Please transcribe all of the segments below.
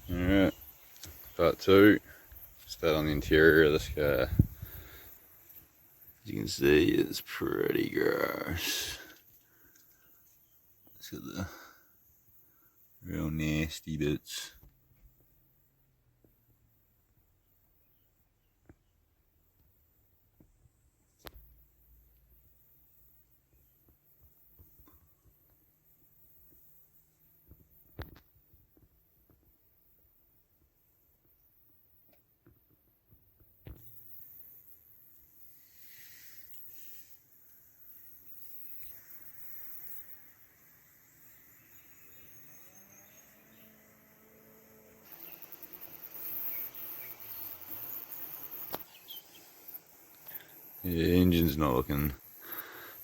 Alright, part 2. Start on the interior of this car. As you can see, it's pretty gross. Look at the real nasty bits. Yeah, engine's not looking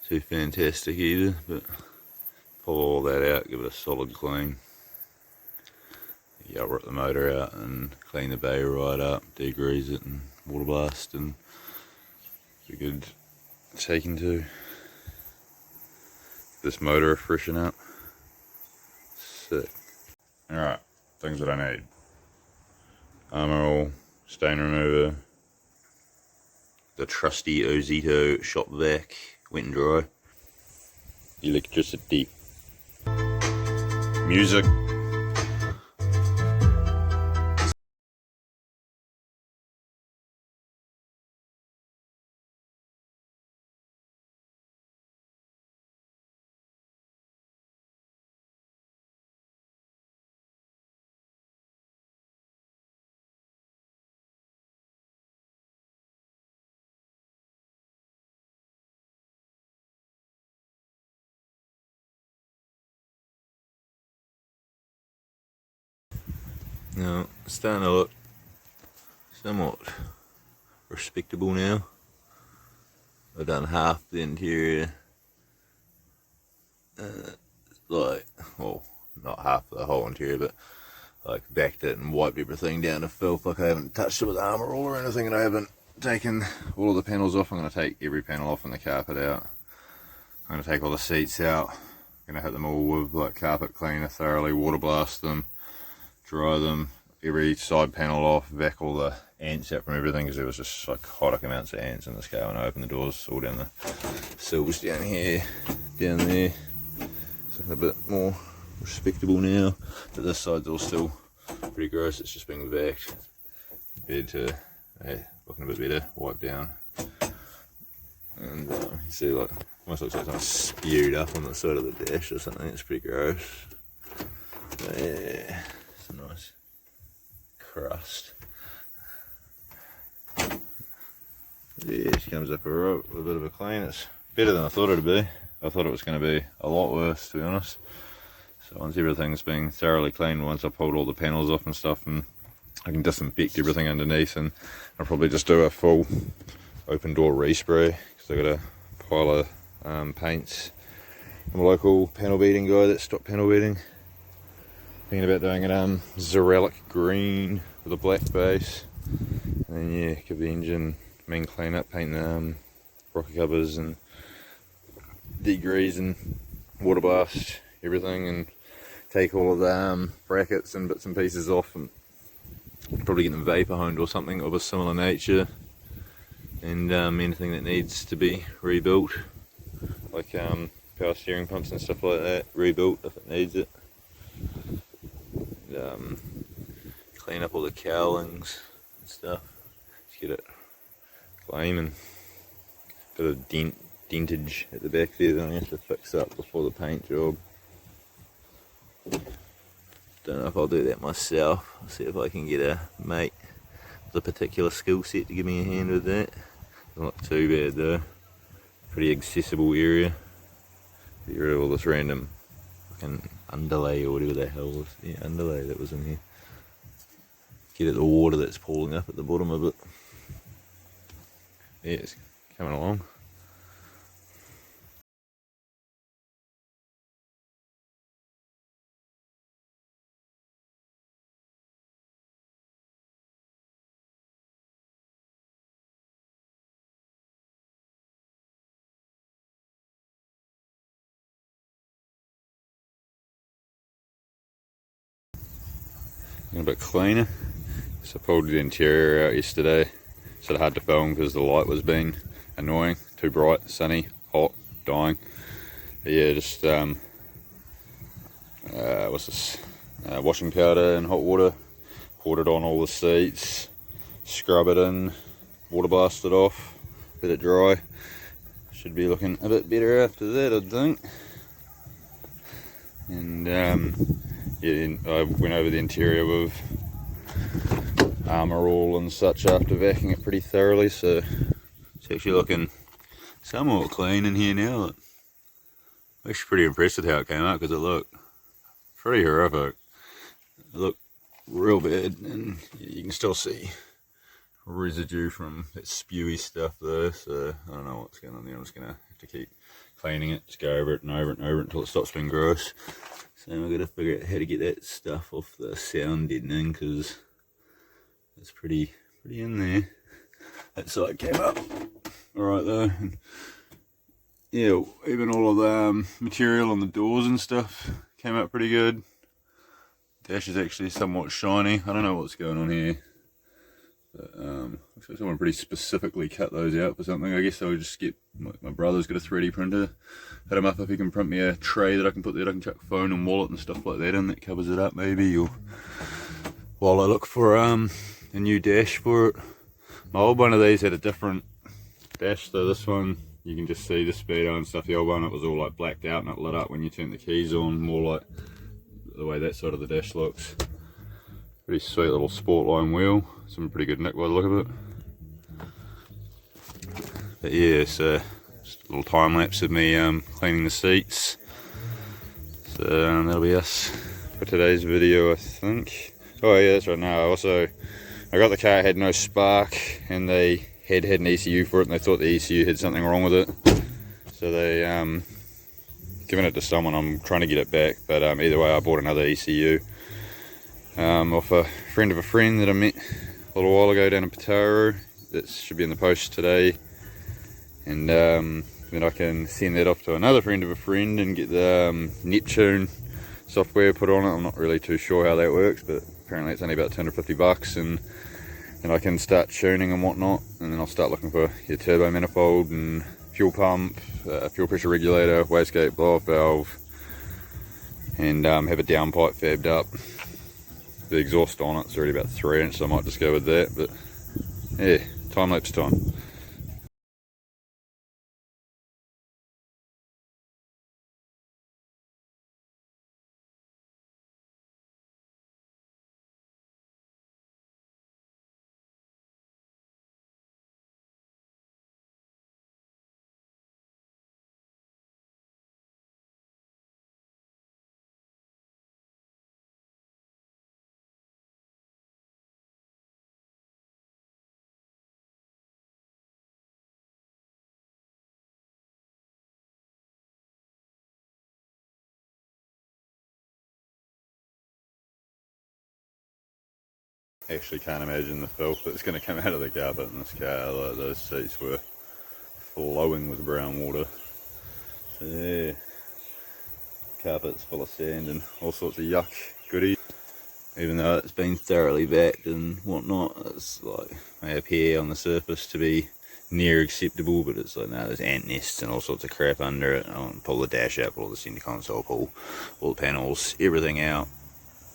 too fantastic either, but pull all that out, give it a solid clean. Yeah, rip the motor out and clean the bay right up, degrease it and water blast, and be good taking to this motor freshen up. Sick. Alright, things that I need. Armor all, stain remover, the trusty Ozito shop vac, wet and dry, electricity, music, now it's starting to look somewhat respectable now. I've done half the interior, like, well, not half the whole interior, but like backed it and wiped everything down to filth. Like I haven't touched it with armor roll or anything, and I haven't taken all of the panels off. I'm going to take every panel off and the carpet out. I'm going to take all the seats out. I'm going to hit them all with like carpet cleaner thoroughly, water blast them, dry them, every side panel off, vac all the ants out from everything, because there was just like psychotic amounts of ants in this car when I opened the doors, all down the sills down here, down there. It's looking a bit more respectable now, but this side's all still pretty gross. It's just being vaxed compared to looking a bit better, wiped down, and you see, like, almost looks like something spewed up on the side of the dash or something. It's pretty gross. But yeah, it's a nice crust. Yeah, it comes up with a bit of a clean. It's better than I thought it'd be. I thought it was going to be a lot worse, to be honest. So once everything's been thoroughly cleaned, once I pulled all the panels off and stuff, and I can disinfect everything underneath, and I'll probably just do a full open door respray, because I got a pile of paints from a local panel beating guy that stopped panel beating. Thinking about doing it Xeralic green with a black base, and then yeah, give the engine main clean up, paint the rocker covers and degrease and water blast everything, and take all of the brackets and bits and pieces off, and probably get them vapor honed or something of a similar nature, and anything that needs to be rebuilt, like power steering pumps and stuff like that, rebuilt if it needs it. And, clean up all the cowlings and stuff, just get it gleaming. Bit of dentage at the back there that I have to fix up before the paint job. Don't know if I'll do that myself. I'll see if I can get a mate with a particular skill set to give me a hand with that. Doesn't look too bad though. Pretty accessible area. Get rid of all this random fucking underlay or whatever the hell was. Yeah, underlay that was in here. Get at the water that's pooling up at the bottom of it. Yeah, it's coming along. a bit cleaner. So I pulled the interior out yesterday. Sort of hard to film because the light was being annoying, too bright, sunny, hot, dying. But yeah, just what's this? Washing powder and hot water. Poured it on all the seats, scrub it in, water blast it off, let it dry. Should be looking a bit better after that, I think. And yeah, I went over the interior with armour all and such after vacuuming it pretty thoroughly, so it's actually looking somewhat clean in here now. I'm actually pretty impressed with how it came out because it looked pretty horrific. It looked real bad, and you can still see residue from that spewy stuff there, so I don't know what's going on there. I'm just going to have to keep cleaning it, just go over it and over it and over it until it stops being gross. So we've got to figure out how to get that stuff off the sound deadening because it's pretty in there. That side came up alright though. And yeah, even all of the material on the doors and stuff came out pretty good. Dash is actually somewhat shiny. I don't know what's going on here, but looks like someone pretty specifically cut those out for something. I guess I'll just get my brother's got a 3D printer. Hit him up if he can print me a tray that I can put there. I can chuck phone and wallet and stuff like that in that covers it up maybe. Or while I look for a new dash for it. My old one of these had a different dash, so this one you can just see the speedo and stuff. The old one, it was all like blacked out and it lit up when you turn the keys on, more like the way that side of the dash looks. Pretty sweet little Sportline wheel, some pretty good nick by the look of it. But yeah, so just a little time lapse of me cleaning the seats. So that'll be us for today's video, I think. Oh yeah, that's right. Now I got the car, it had no spark, and they had an ECU for it, and they thought the ECU had something wrong with it. So they given it to someone. I'm trying to get it back, but either way I bought another ECU off a friend of a friend that I met a little while ago down in Pataro. That should be in the post today, and then I can send that off to another friend of a friend and get the Neptune software put on it. I'm not really too sure how that works, but apparently it's only about 250 bucks, and I can start tuning and whatnot, and then I'll start looking for your turbo manifold and fuel pump, fuel pressure regulator, wastegate, blow off valve, and have a downpipe fabbed up. The exhaust on it's already about 3 inch, so I might just go with that. But yeah, time lapse time. Actually can't imagine the filth that's going to come out of the carpet in this car. Like, those seats were flowing with brown water. So yeah, carpet's full of sand and all sorts of yuck goodies. Even though it's been thoroughly vacuumed and whatnot, it's like may appear on the surface to be near acceptable, but it's like, no, there's ant nests and all sorts of crap under it. I want to pull the dash out, pull the center console, pull all the panels, everything out,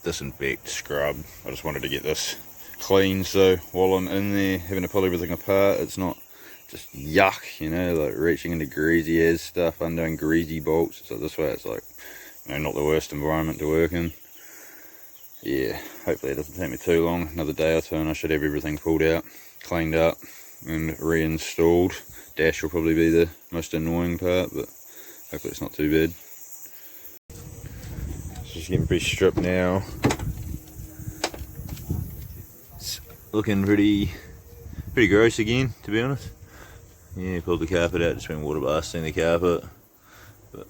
disinfect, scrub. I just wanted to get this clean, so while I'm in there having to pull everything apart, it's not just yuck, you know, like reaching into greasy as stuff, undoing greasy bolts. So this way it's like, you know, not the worst environment to work in. Yeah, hopefully it doesn't take me too long, another day or two, and I should have everything pulled out, cleaned up and reinstalled. Dash will probably be the most annoying part, but hopefully it's not too bad. It's just getting pretty stripped now. It's looking pretty gross again, to be honest. Yeah, pulled the carpet out, just been water blasting the carpet, but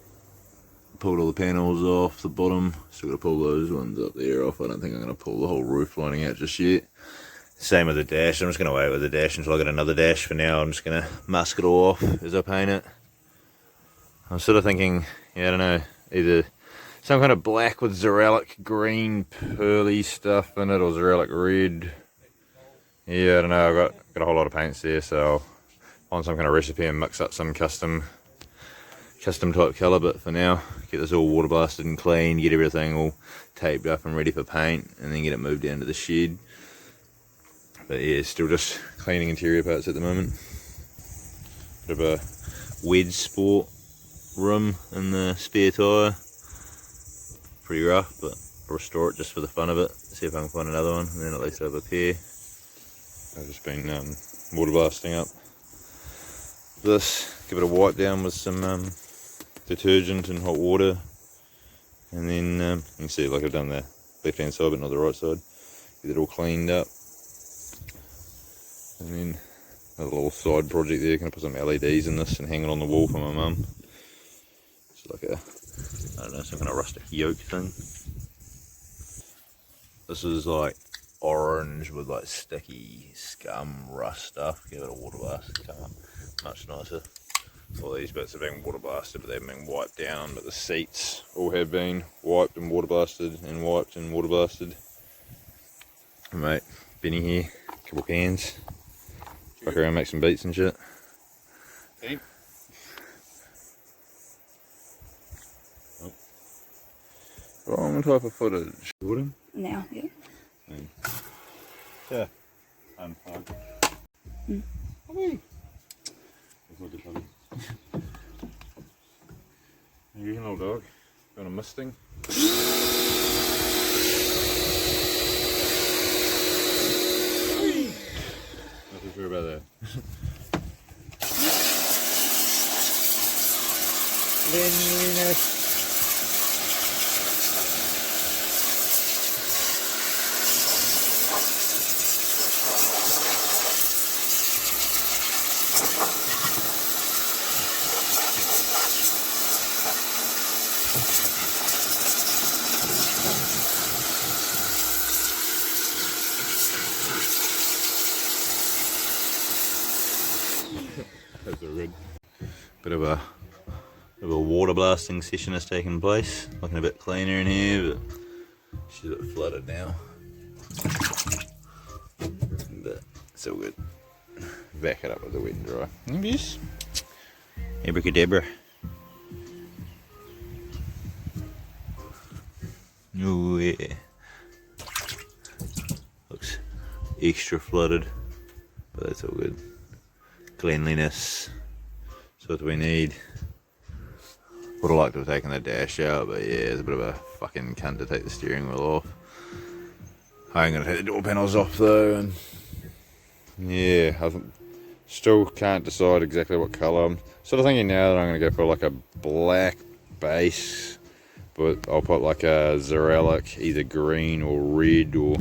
pulled all the panels off the bottom. Still got to pull those ones up there off. I don't think I'm going to pull the whole roof lining out just yet. Same with the dash. I'm just going to wait with the dash until I get another dash. For now, I'm just going to mask it all off as I paint it. I'm sort of thinking, yeah, I don't know, either some kind of black with Xeralic green pearly stuff in it, or Xeralic red. Yeah, I don't know, I've got a whole lot of paints there, so on some kind of recipe and mix up some custom type colour. But for now, get this all water blasted and clean, get everything all taped up and ready for paint, and then get it moved down to the shed. But yeah, still just cleaning interior parts at the moment. Bit of a wedge sport rim in the spare tyre. Pretty rough, but I'll restore it just for the fun of it. See if I can find another one, and then at least I have a pair. I've just been water blasting up this, give it a wipe down with some detergent and hot water, and then you can see, like, I've done the left hand side but not the right side. Get it all cleaned up, and then another little side project there. Gonna put some LEDs in this and hang it on the wall for my mum. It's like a, I don't know, some kind of rustic yoke thing. This is like orange with like sticky scum rust stuff. Give it a water blast, come up much nicer. All these bits have been water blasted, but they haven't been wiped down. But the seats all have been wiped and water blasted, and wiped and water blasted. Mate, Benny here, couple cans. Fuck around, make some beats and shit. Okay. Oh. Wrong type of footage. Now, yeah. Yeah. Unplug. Mm. Puppy. Look at puppy. You can, little dog. Got a misting. Not too sure about that. Cleanliness. That's all good. Bit of a water blasting session has taken place. Looking a bit cleaner in here, but she's a bit flooded now. But it's all good. Back it up with the wet and dry. Yes. Abracadabra. Oh yeah. Looks extra flooded, but that's all good. Cleanliness, that's what we need. Would have liked to have taken the dash out, but yeah, it's a bit of a fucking cunt to take the steering wheel off. I'm gonna take the door panels off though, and yeah, I still can't decide exactly what colour. I'm sort of thinking now that I'm gonna go for like a black base, but I'll put like a Xeralic, either green or red or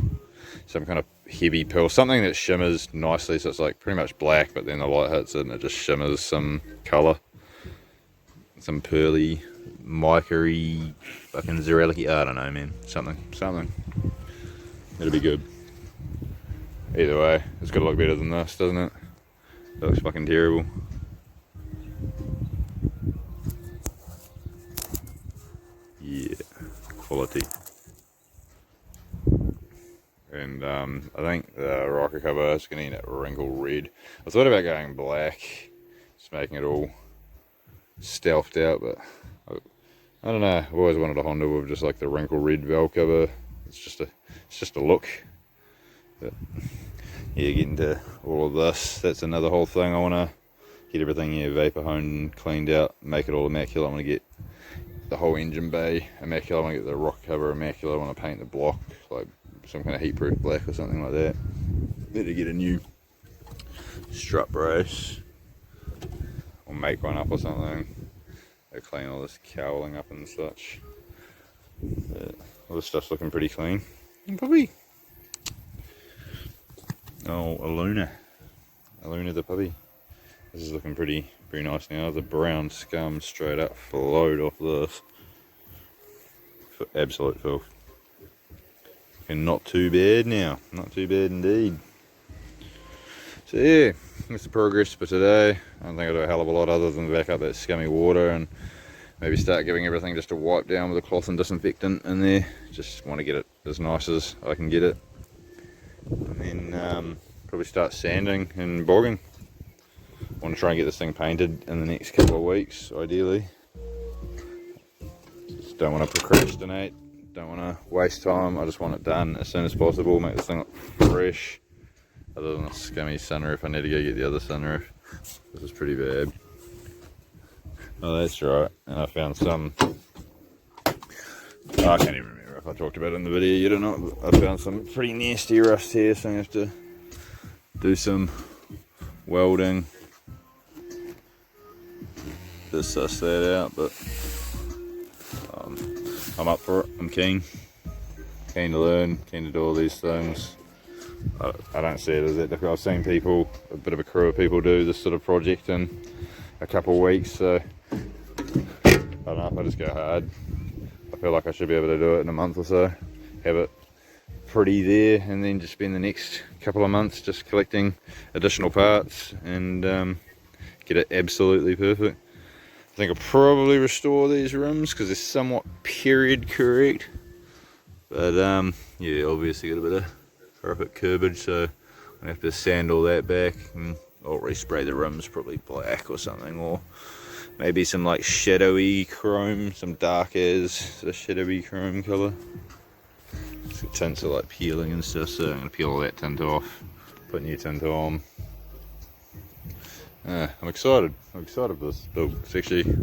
some kind of heavy pearl, something that shimmers nicely, so it's like pretty much black, but then the light hits it and it just shimmers some colour. Some pearly, mica-y, fucking Xeralic-y, I don't know, man. Something. It'll be good. Either way, it's gotta look better than this, doesn't it? It looks fucking terrible. Yeah, quality. And I think the rocker cover is going to end up wrinkle red. I thought about going black, just making it all stealthed out, but I don't know. I've always wanted a Honda with just like the wrinkle red valve cover. It's just a look. But yeah, getting to all of this, that's another whole thing. I want to get everything here vapor honed and cleaned out, make it all immaculate. I want to get the whole engine bay immaculate. I want to get the rocker cover immaculate. I want to paint the block like some kind of heat proof black or something like that. Better get a new strut brace or make one up or something. They clean all this cowling up and such. But all this stuff's looking pretty clean. And puppy. Oh, a Luna the puppy. This is looking pretty nice now. The brown scum straight up flowed off this. Absolute filth. And not too bad now, not too bad indeed. So yeah, that's the progress for today. I don't think I'll do a hell of a lot other than back up that scummy water and maybe start giving everything just a wipe down with a cloth and disinfectant in there. Just want to get it as nice as I can get it. And then probably start sanding and bogging. I want to try and get this thing painted in the next couple of weeks, ideally. Just don't want to procrastinate, don't want to waste time. I just want it done as soon as possible, make this thing look fresh. Other than the scummy sunroof, I need to go get the other sunroof. This is pretty bad. Oh, that's right. And I found some. Oh, I can't even remember if I talked about it in the video yet or not. But I found some pretty nasty rust here, so I have to do some welding to suss that out. But I'm up for it. I'm keen to learn, keen to do all these things. I don't see it as that difficult. I've seen people, a bit of a crew of people do this sort of project in a couple of weeks, so I don't know, if I just go hard, I feel like I should be able to do it in a month or so, have it pretty there, and then just spend the next couple of months just collecting additional parts and get it absolutely perfect. I think I'll probably restore these rims because they're somewhat period correct, but yeah, obviously got a bit of carpet curbage, so I'm gonna have to sand all that back, and I'll respray the rims probably black or something, or maybe some like shadowy chrome, some dark as a shadowy chrome colour. So tints are like peeling and stuff, so I'm gonna peel all that tint off, put new tint on. I'm excited for this build. It's actually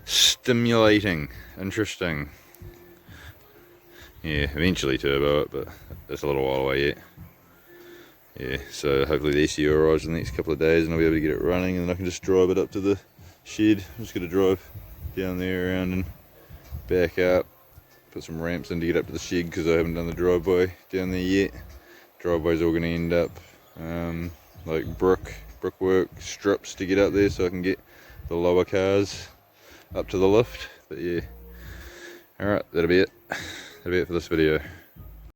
stimulating, interesting. Yeah, eventually turbo it, but it's a little while away yet. Yeah, so hopefully the SiR arrives in the next couple of days and I'll be able to get it running, and then I can just drive it up to the shed. I'm just going to drive down there, around and back up, put some ramps in to get up to the shed because I haven't done the driveway down there yet. Driveway's all going to end up like brickwork strips to get up there so I can get the lower cars up to the lift. But yeah, alright, that'll be it. That'll be it for this video.